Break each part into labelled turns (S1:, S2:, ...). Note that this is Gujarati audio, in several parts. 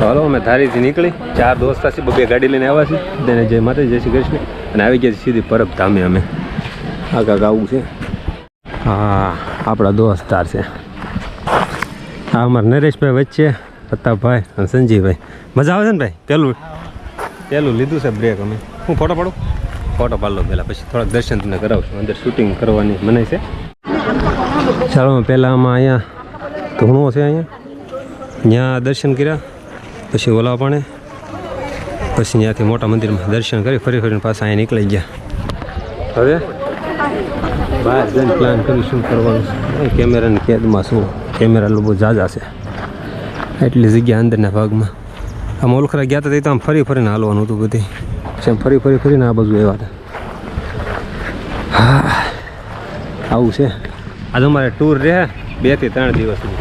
S1: ચાલો અમે ધારીથી નીકળી 4 દોસ્ત છે, 2 ગાડી લઈને આવ્યા છે. તેને જય માતાજી, જય શ્રી કૃષ્ણ. અને આવી ગયા સીધી પરબ ધામે. અમે આગળ આવું છે. હા, આપણા દોસ્તાર છે. હા, અમારા નરેશભાઈ વચ્ચે, પ્રતાપભાઈ અને સંજીવભાઈ. મજા આવે છે ને ભાઈ? પહેલું લીધું છે બ્રેક. અમે હું ફોટો પાડું? ફોટો પાડ લો પહેલાં, પછી થોડાક દર્શન તમને કરાવશું. અંદર શૂટિંગ કરવાની મનાય છે. ચાલો પહેલાં આમાં અહીંયા ધૂણો છે, અહીંયા ત્યાં દર્શન કર્યા, પછી ઓલા પાણે, પછી ત્યાંથી મોટા મંદિરમાં દર્શન કરી ફરીને પાછા અહીંયા નીકળી ગયા. હવે બહાર જઈને પ્લાન કરી શું કરવાનું છે. કેમેરાની કેદમાં શું, કેમેરા લોકો ઝાઝા છે એટલી જગ્યા અંદરના ભાગમાં. આમ ઓળખરા ગયા હતા તો આમ ફરીને હાલવાનું હતું બધી. પછી ફરીને આ બાજુ એવા હતા. હા, આવું છે. આજે અમારે ટૂર રહે 2 થી 3 દિવસની.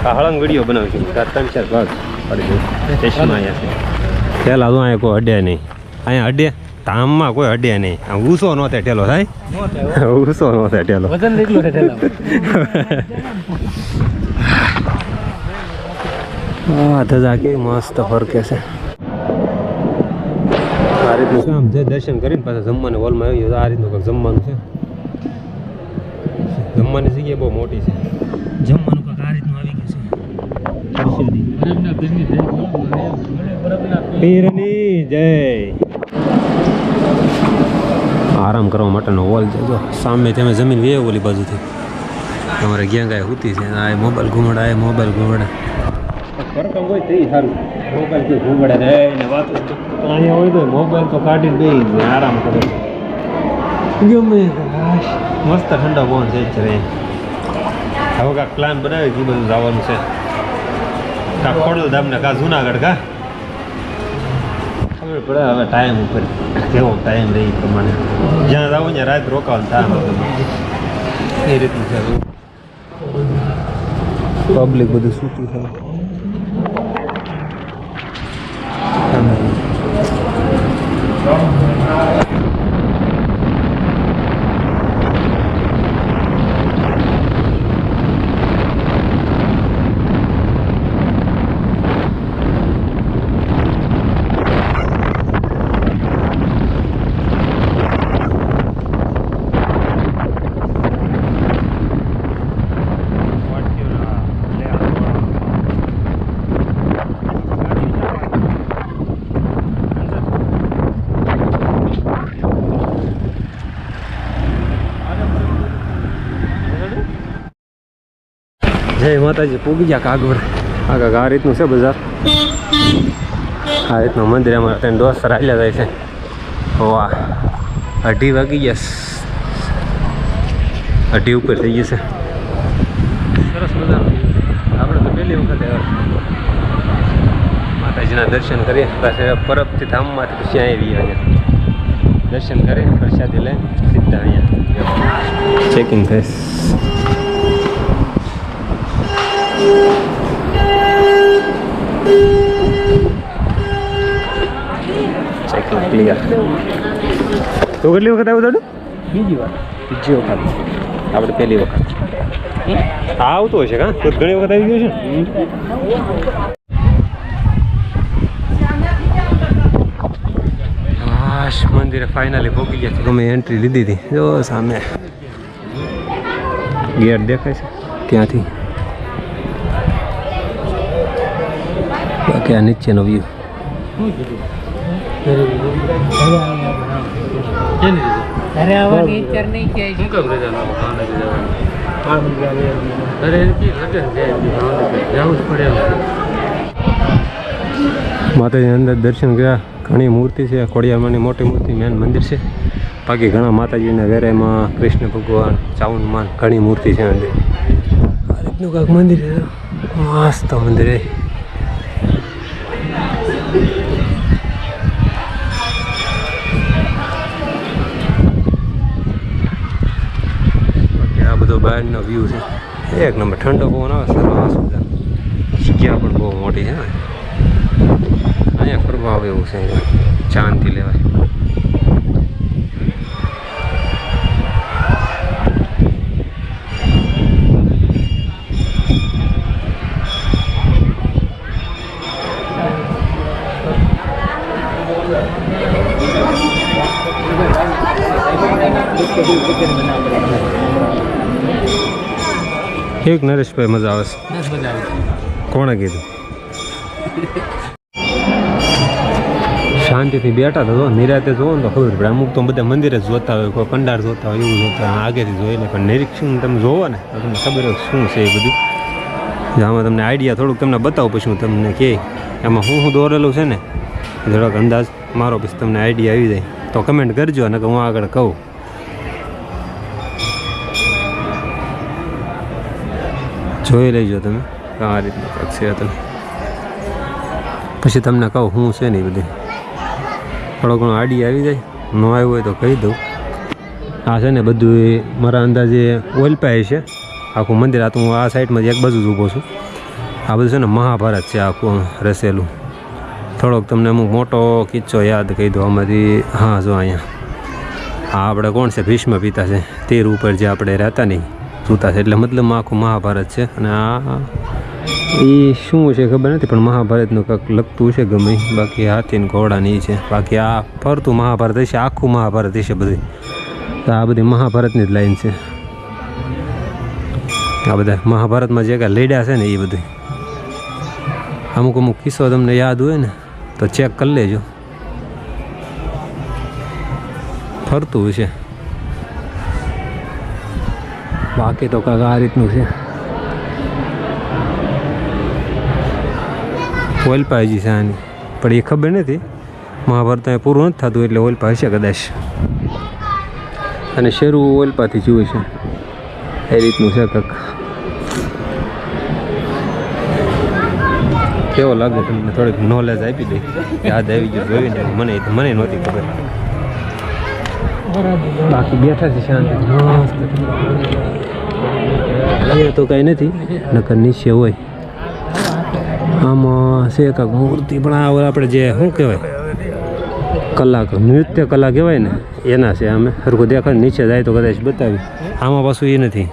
S1: આ હળંગ વિડીયો બનાવીશું. 3-4 ભાગ પડી જાય સ્ટેશનમાં. અહીંયા છે પહેલાં તો અહીંયા કોઈ અડ્યા નહીં. અહીંયા અડે ધામમાં કોઈ અડ્યા નહીં. આમ ઊંસો નહોતે ઠેલો થાય, ઊંસો નહોતે ઠેલો. વજન નીકળ્યું છે ઠેલા. હા, ધજા કેવી મસ્ત ફરકે છે. આ રીતનું કામ છે. દર્શન કરીને પાછા જમવાને હોલમાં આવી ગયો. આ રીતનું કંઈક જમવાનું છે. જમવાની જગ્યા બહુ મોટી છે. જમવાનું કંઈક આ રીતનું આવી ગયું છે. પીરની જય. આરામ કરવા માટેનો હોલ છે. જો સામે તમે જમીન વે ઓલી બાજુથી તમારે ક્યાં ગાય હોતી છે. આ મોબાઈલ ઘુમાડા. ફરકમ હોય તે સારું. મોબાઈલ કોઈ ઘુમાડે ને વાતો અહીંયા હોય તો મોબાઈલ તો કાઢીને બે આરામ કરે. ગમે મસ્ત ઠંડા પવન છે. હવે કાંઈક પ્લાન બનાવી કે બધું જવાનું છે. કાં ખોડલધામ ને કાં જુનાગઢ. ખબર પડે હવે ટાઈમ ઉપર કેવો ટાઈમ રહે એ પ્રમાણે. જ્યાં જાવ ત્યાં રાત રોકાવાનું થાય એ રીતનું છે. પબ્લિક બધું સૂતું છે. જય માતાજી. પૂગી ગયા કાગવડ. આગળ આ રીતનું છે બજાર. આ રીતનું મંદિર. અમારે ત્યાં દોસ્ત હાલ્યા જાય છે. વાહ, 2:30 વાગી ગયા. 2:30 ઉપર થઈ ગયું છે. સરસ મજાનું. આપણે તો પહેલી વખત માતાજીના દર્શન કરીએ. પાછળ પરબથી ધામમાંથી પછી આવી અહીંયા દર્શન કરી પ્રસાદી લઈને સીધા અહીંયા ચેકિંગ થાય. Checking clear. તો કેટલી વખત આવ્યું દાદુ? બીજી વખત. આપણે પહેલી વખત. આવતું હશે કાં? તો ઘણી વખત આવી ગયું છે. મંદિરે ફાઇનલી પહોંચી ગયા છે. અમે એન્ટ્રી લીધી હતી. જો સામે ગેટ દેખાય છે ત્યાંથી. બાકી આ નીચેનો વ્યૂ. માતાજીની અંદર દર્શન કર્યા. ઘણી મૂર્તિ છે. ખોડિયારમાંની મોટી મૂર્તિ મેન મંદિર છે. બાકી ઘણા માતાજીના વેરાયમાં કૃષ્ણ ભગવાન, ચાઉનમાં ઘણી મૂર્તિ છે અંદર. આ રીતનું કાંઈક મંદિર છે. મસ્ત મંદિર છે. આ બધો બહારનો વ્યૂ છે. એક નંબર. ઠંડો પવન આવે. સરસ બધા. જગ્યા પણ બહુ મોટી છે ને. અહીંયા ફરવા આવે એવું છે. શાંતિ લેવાય. એક નરેશભાઈ મજા આવે છે. કોણે કીધું? શાંતિથી બેઠા તો નિરાતે જોવો ને તો ખબર પડે. અમુક તો બધા મંદિરે જ જોતા હોય, કોઈ પંડાર જોતા હોય, એવું જોતા આગળથી જોઈ લે. પણ નિરીક્ષણ તમે જોવો ને તો તમને ખબર હોય શું છે એ બધું. આમાં તમને આઈડિયા થોડુંક તમને બતાવું પછી હું તમને કહે એમાં હું દોરેલું છે ને થોડોક અંદાજ મારો, પછી તમને આઈડિયા આવી જાય તો કમેન્ટ કરજો અને હું આગળ કહું. જોઈ લેજો તમે આ રીતનું છે તમે, પછી તમને કહું શું છે ને એ બધી થોડો ઘણો આઈડિયા આવી જાય. ન આવ્યું હોય તો કહી દઉં. આ છે ને બધું મારા અંદાજે ઓલપાય છે આખું મંદિર. આ તો હું આ સાઈડમાં એક બાજુ જ ઊભો છું. આ બધું છે ને મહાભારત છે આખું રસેલું. થોડોક તમને અમુક મોટો કિસ્સો યાદ કહી દો આમાંથી. હા જો અહીંયા હા આપણે કોણ છે ભીષ્મ પિતા છે, તીર ઉપર જે આપણે રહેતા નહીં સૂતા છે, એટલે મતલબ આખું મહાભારત છે. અને આ એ શું છે ખબર નથી, પણ મહાભારતનું કંઈક લખતું છે ગમે. બાકી હાથી ઘોડાની છે. બાકી આ ફરતું મહાભારત હશે, આખું મહાભારત હશે બધું. તો આ બધી મહાભારતની જ લાઈન છે. આ બધા મહાભારતમાં જે કાંઈ લડ્યા છે ને એ બધું અમુક અમુક કિસ્સો તમને યાદ હોય ને તો ચેક કરી લેજો. ફરતું છે. બાકી તો કાંઈક આ રીતનું છે. ઓલપા હજી છે આની, પણ એ ખબર નથી. મહાભારત પૂરું નથી થતું એટલે ઓલપા હશે કદાચ. અને શરૂ ઓલપાથી જોયું છે એ રીતનું છે કંઈક. કેવો લાગે તમને? થોડીક નોલેજ આપી દઈ, યાદ આવી ગયું જોઈને. મને નહોતી ખબર. બાકી બેઠા છે શાંતિ મસ્ત. અહીંયા તો કાંઈ નથી, નકર નીચે હોય. આમાં છે કાંઈક મૂર્તિ, પણ આ આપણે જે શું કહેવાય કલા, નૃત્ય કલા કહેવાય ને એના છે. અમે સરખું દેખાય નીચે જાય તો કદાચ બતાવી. આમાં પાછું એ નથી.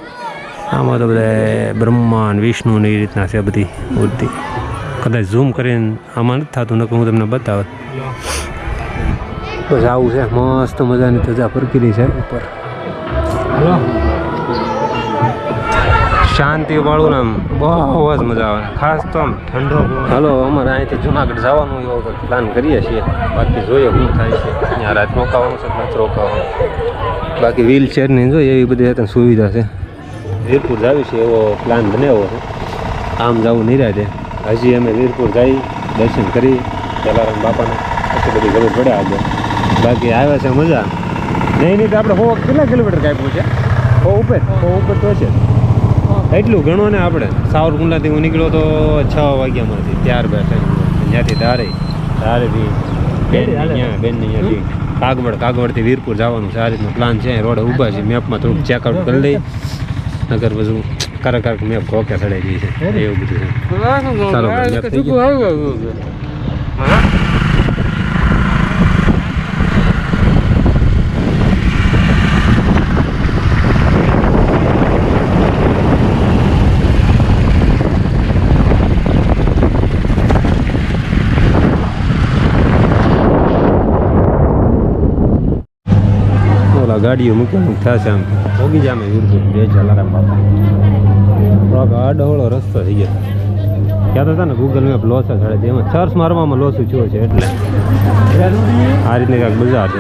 S1: આમાં તો બધા બ્રહ્મા વિષ્ણુ ને એ રીતના છે બધી મૂર્તિ. કદાચ ઝૂમ કરીને આમાં નથી થતું, નકર હું તમને બતાવત. બસ આવું છે. મસ્ત મજાની ધજા ફરકી છે ઉપર. શાંતિ વાળું ને આમ બહુ જ મજા આવે. ખાસ તો આમ ઠંડો. હાલો અમારે અહીંથી જુનાગઢ જવાનું એવો પ્લાન કરીએ છીએ. બાકી જોઈએ શું થાય છે. ત્યાં રાત રોકાવાનું છે, રાત રોકાવાનું. બાકી વ્હીલચેરની જોઈએ એવી બધી સુવિધા છે. વીરપુર જાવી છે એવો પ્લાન બનાવ્યો છે. આમ જવું નિરાતે. હજી અમે વીરપુર જઈ દર્શન કરી જલારામ બાપાને, પછી બધી ખબર પડે આગળ. બાકી આવે છે મજા. નહીં તો આપણે કેટલા કિલોમીટર કાપ્યું છે? ઉપર તો છે એટલું ઘણો ને. આપણે સાવરકુંડલાથી હું નીકળ્યો તો 6 વાગ્યામાંથી. ત્યારબાદ ત્યાંથી ધારેથી બેનની ત્યાંથી કાગવડથી વીરપુર જવાનું છે. આ રીતનો પ્લાન છે. રોડે ઊભા છે. મેપમાં થોડુંક ચેકઆઉટ કરી લઈ, નગર બધું કારક મેપ કોકે ચડાઈ ગઈ છે એવું બધું છે. ચાલો ગાડીઓ મૂકવાનું થશે. આમ ભોગી જામે વીરપુર બે જલારામ બાપા. થોડોક આડહોળો રસ્તો થઈ ગયો. કહેતા હતા ને ગૂગલ મેપ લોસ ચડે, એમાં સર્ચ મારવામાં લોસું થયો છે. એટલે આ રીતની કાંઈક બજાર છે.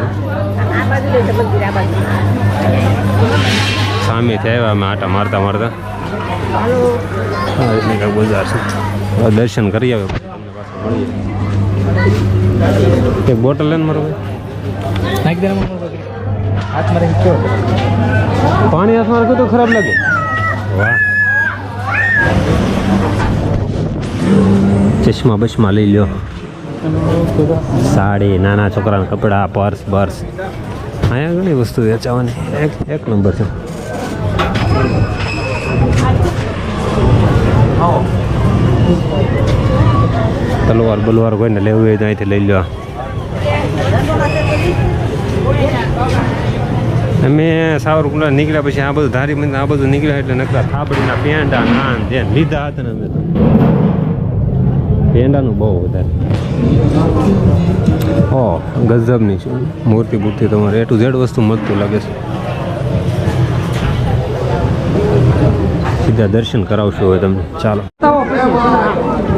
S1: સામેથી આવ્યા અમે આટા મારતા આ રીતની કાંઈક બજાર છે. દર્શન કરી આવે એક બોટલ લઈને મારો પાણી હાથમાં રાખો તો ખરાબ લાગે. વાહ. ચશ્મા બસમાં લઈ લ્યો. સાડી, નાના છોકરાના કપડાં, પર્સ અહીંયા ઘણી વસ્તુ વેચાવાની. એક નંબર છે. તલવાર બલવાર કોઈને લેવું હોય તો અહીંથી લઈ લો. અમે સાવરકુંડલા નીકળ્યા પછી આ બધું ધારી મંદિર આ બધું નીકળ્યા એટલે નકરા થાબડીના પેંડા નાન ધ્યાન લીધા હતા ને અમે તો. પેંડાનું બહુ વધારે. ઓહ ગજબની છે મૂર્તિ બૂર્તિ તમારે A to Z વસ્તુ મળતું લાગે છે. સીધા દર્શન કરાવશું હવે તમને. ચાલો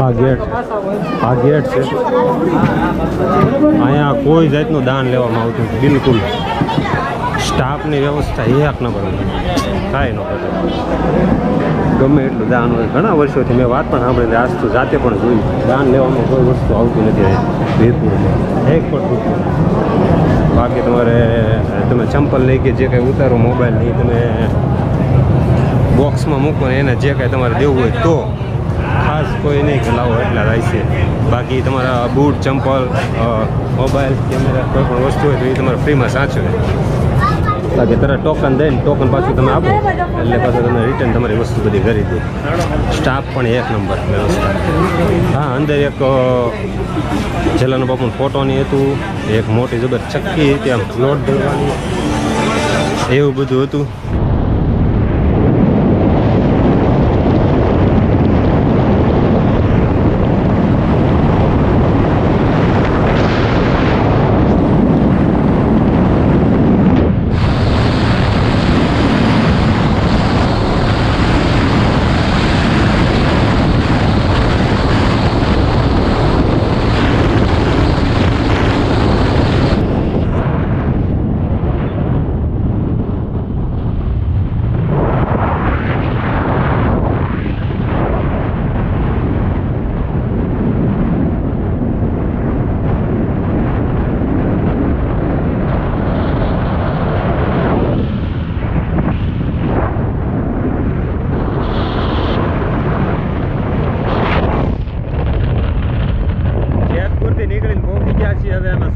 S1: આ ગેટ છે. અહીંયા કોઈ જાતનું દાન લેવામાં આવતું નથી બિલકુલ. સ્ટાફની વ્યવસ્થા એક નંબર કાંઈ ન કરતો. ગમે એટલું દાન હોય. ઘણા વર્ષોથી મેં વાત પણ સાંભળેલી, આજ તો જાતે પણ જોઈ. દાન લેવામાં કોઈ વસ્તુ આવતી નથી વીરપુરમાં એક પણ રૂપિયો. બાકી તમે ચંપલ લઈ કે જે કંઈ ઉતારો મોબાઈલ નહીં તમે બોક્સમાં મૂકો ને એને જે કાંઈ તમારે દેવું હોય તો ખાસ કોઈ નહીં કે લાવો એટલા થાય છે. બાકી તમારા બૂટ ચંપલ મોબાઈલ કેમેરા કોઈ પણ વસ્તુ હોય તો એ તમારે ફ્રીમાં સાચવે. બાકી તરત ટોકન દઈને ટોકન પાછું તમે આપો એટલે પાછું તમે રિટર્ન તમારી વસ્તુ બધી કરી દો. સ્ટાફ પણ એક નંબર વ્યવસ્થા. હા અંદર એક જલાનો બાપુનો ફોટોની હતું, એક મોટી જબર ચક્કી હતી આમ લોટ દળવાની, એવું બધું હતું.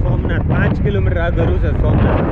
S1: સોમનાથ 5 કિલોમીટર આગળ છે સોમનાથ.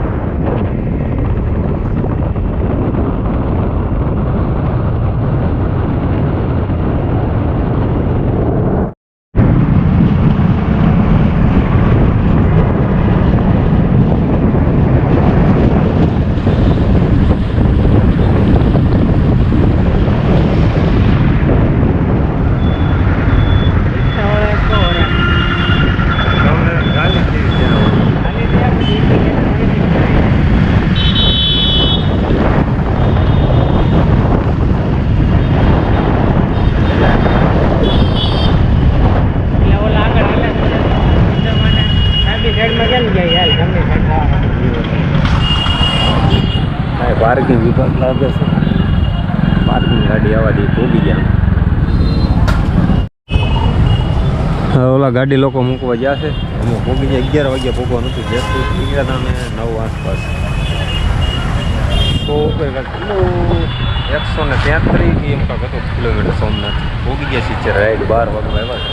S1: પાર્કિંગ વિભાગ લાગે છે. પાર્કિંગ ગાડી આવવા દે ભોગી ગયા. ઓલા ગાડી લોકો મૂકવા ગયા છે. અમે ભોગી ગયા 11 વાગ્યા ભોગવાનું હતું. જેસથી નીકળ્યા હતા અમે 9 આસપાસ. તો 133 એમ કાંક હતો કિલોમીટર સોમનાથ. ભોગી ગયા છીએ રાઈડ 12 વાગવા આવ્યા.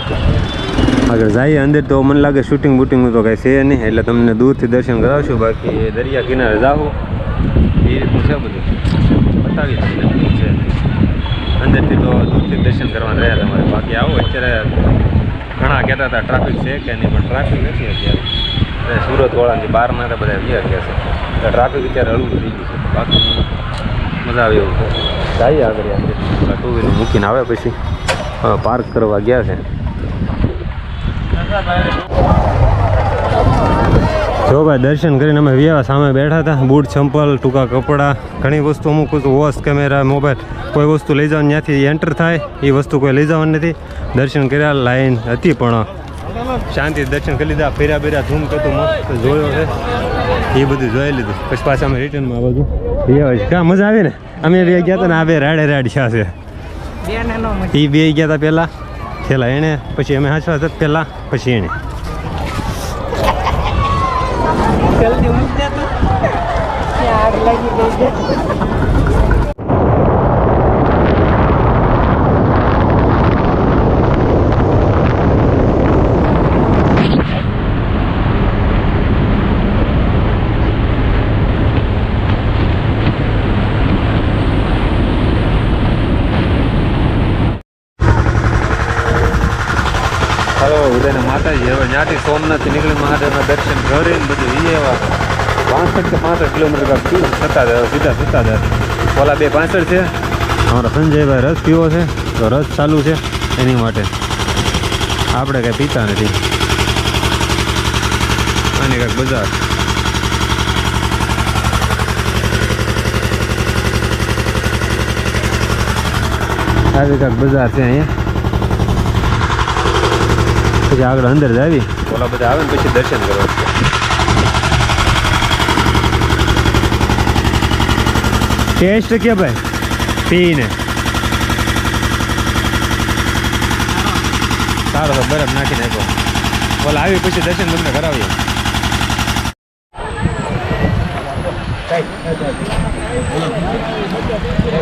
S1: આગળ જઈએ અંદર તો મને લાગે શૂટિંગ બૂટિંગનું તો કાંઈ છે નહીં, એટલે તમને દૂરથી દર્શન કરાવશું. બાકી દરિયા કિનારે જાઓ એ રીતનું છે બધું બતાવી તમને છે. અંદરથી તો દૂરથી દર્શન કરવાના રહ્યા તમારે. બાકી આવો અત્યારે ઘણા કહેતા હતા ટ્રાફિક છે કે નહીં, પણ ટ્રાફિક નથી અત્યારે. સુરતવાળાની બહારના તો બધા ગયા છે એટલે ટ્રાફિક અત્યારે હળવું થઈ ગયું છે. બાકી મજા આવે એવું છે. જઈએ આગળ અંદર ટુ વ્હીલર મૂકીને આવે પછી પાર્ક કરવા ગયા છે. જો ભાઈ દર્શન કરીને અમે વ્યવા સામે બેઠા હતા. બૂટ ચંપલ ટૂંકા કપડાં ઘણી વસ્તુ અમુક વસ્તુ વોચ કેમેરા મોબાઈલ કોઈ વસ્તુ લઈ જવાની ત્યાંથી એન્ટર થાય એ વસ્તુ કોઈ લઈ જવાની નથી. દર્શન કર્યા લાઈન હતી પણ શાંતિ દર્શન કરી લીધા. ફેર્યા બેર્યા ધૂમ કરતું મસ્ત જોયો છે એ બધું જોઈ લીધું. પછી પાછા અમે રિટર્નમાં આ બધું ક્યાં મજા આવી ને. અમે બે ગયા હતા ને આ બે રાડે રાડ થયા છે. એ બે ગયા હતા પહેલાં થયેલા એણે, પછી અમે હાંચવા હતા પહેલાં, પછી એણે.
S2: જલ્દી મૂકી દેતો આગ લાગી ગઈ છે.
S1: બધાને માતાજી હવે ત્યાંથી સોમનાથથી નીકળી મહાદેવના દર્શન કરીને બધું એ એવા 65 કે 65 કિલોમીટર સીધા ઓલા 2 65 છે. અમારા સંજયભાઈ રસ પીવો છે તો રસ ચાલુ છે એની માટે. આપણે કંઈ પીતા નથી. પ્રકારની કાંઈક બજાર. આવી કાંઈક બજાર છે અહીંયા. પછી આગળ અંદર જ આવી ઓલા બધા આવે ને પછી દર્શન કરવા. ટેસ્ટ કે ભાઈ પીને સારો તો બરફ નાખી નાખો. ઓલા આવી પછી દર્શન તમને કરાવીએ.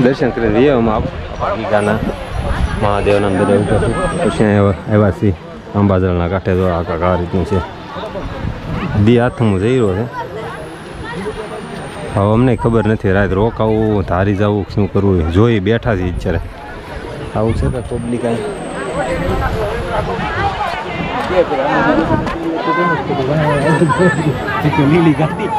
S1: દર્શન કરીને વિયામાં ગીગાના મહાદેવના બધા ઉઠો પછી આવ્યા છીએ અંબાજળના કાંઠે. તો આ રીતનું છે. બી હાથમાં જઈ રહ્યો છે. હવે અમને ખબર નથી રાત રોકાવું ધારી જવું શું કરવું જોઈ બેઠા છે ઈચ્છરે. આવું છે કે પબ્લિક લીલી ગાડી